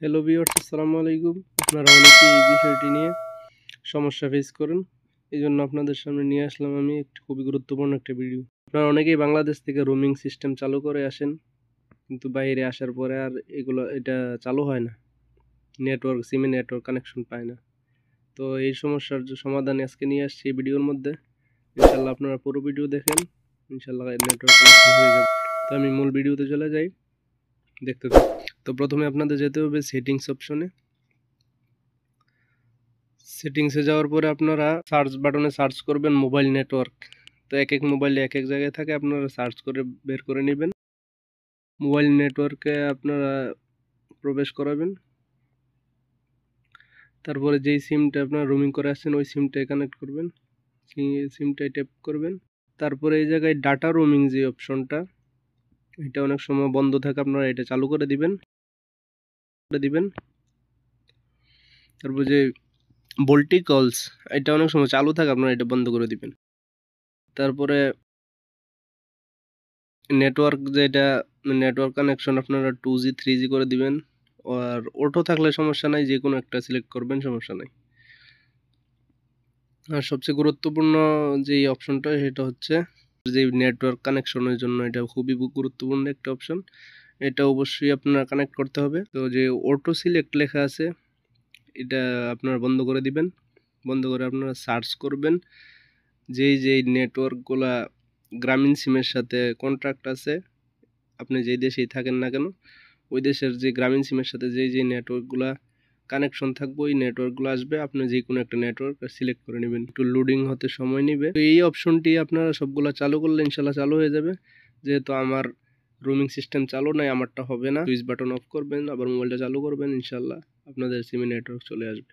Hello viewers, আসসালামু আলাইকুম। আপনারা অনেকেই এই বিষয়টি নিয়ে সমস্যা ফেস করেন। এজন্য আপনাদের সামনে নিয়ে আসলাম আমি একটি খুবই গুরুত্বপূর্ণ একটা ভিডিও। আপনারা অনেকেই বাংলাদেশ থেকে রোমিং সিস্টেম চালু করে আসেন, কিন্তু বাইরে আসার পরে আর এটা চালু হয় না। সিমে নেটওয়ার্ক কানেকশন পায় না। তো এই সমস্যার যে সমাধান আজকে নিয়ে আসছি এই ভিডিওর মধ্যে। ইনশাআল্লাহ আপনারা পুরো ভিডিও দেখেন, ইনশাআল্লাহ নেটওয়ার্ক কানেকশন হয়ে যাবে। তো আমি মূল ভিডিওতে চলে যাই, দেখতে থাকুন। তো প্রথমে আপনাদের যেতে হবে সেটিংস অপশনে। সেটিংসে যাওয়ার পরে আপনারা সার্চ বাটনে সার্চ করবেন মোবাইল নেটওয়ার্ক। তো এক এক মোবাইলে এক এক জায়গায় থাকে, আপনারা সার্চ করে বের করে নেবেন। মোবাইল নেটওয়ার্কে আপনারা প্রবেশ করাবেন। তারপরে যেই সিমটা আপনারা রোমিং করে আসছেন ওই সিমটায় কানেক্ট করবেন, সিমটায় ট্যাপ করবেন। তারপরে এই জায়গায় ডাটা রোমিং যে অপশনটা, এটা অনেক সময় বন্ধ থাকে, আপনারা এটা চালু করে দিবেন। তারপর যে ভোল্টি কলস, এটা অনেক সময় চালু থাকে, আপনারা এটা বন্ধ করে দিবেন। তারপরে নেটওয়ার্ক যেটা নেটওয়ার্ক কানেকশন আপনারা 2G 3G করে দিবেন। আর অটো থাকলে সমস্যা নাই, যে কোনো একটা সিলেক্ট করবেন, সমস্যা নাই। আর সবচেয়ে গুরুত্বপূর্ণ যে অপশনটা সেটা হচ্ছে যে নেটওয়ার্ক কানেকশনের জন্য এটা খুবই গুরুত্বপূর্ণ একটা অপশন। এটা অবশ্যই আপনারা কানেক্ট করতে হবে। তো যে অটো সিলেক্ট লেখা আছে এটা আপনারা বন্ধ করে দিবেন। বন্ধ করে আপনারা সার্চ করবেন যেই নেটওয়ার্কগুলা গ্রামীণ সিমের সাথে কন্ট্রাক্ট আছে, আপনি যেই দেশেই থাকেন না কেন, ওই দেশের যে গ্রামীণ সিমের সাথে যেই নেটওয়ার্কগুলা কানেকশন থাকবে ওই নেটওয়ার্কগুলো আসবে। আপনি যে কোনো একটা নেটওয়ার্ক সিলেক্ট করে নেবেন, একটু লোডিং হতে সময় নেবে। তো এই অপশনটি আপনারা সবগুলা চালু করলে ইনশাল্লাহ চালু হয়ে যাবে। যেহেতু আমার রোমিং সিস্টেম চালু নাই, আমারটা হবে না। সুইচ বাটন অফ করবেন, আবার মোবাইলটা চালু করবেন, ইনশাল্লাহ আপনাদের সিমে নেটওয়ার্ক চলে আসবে।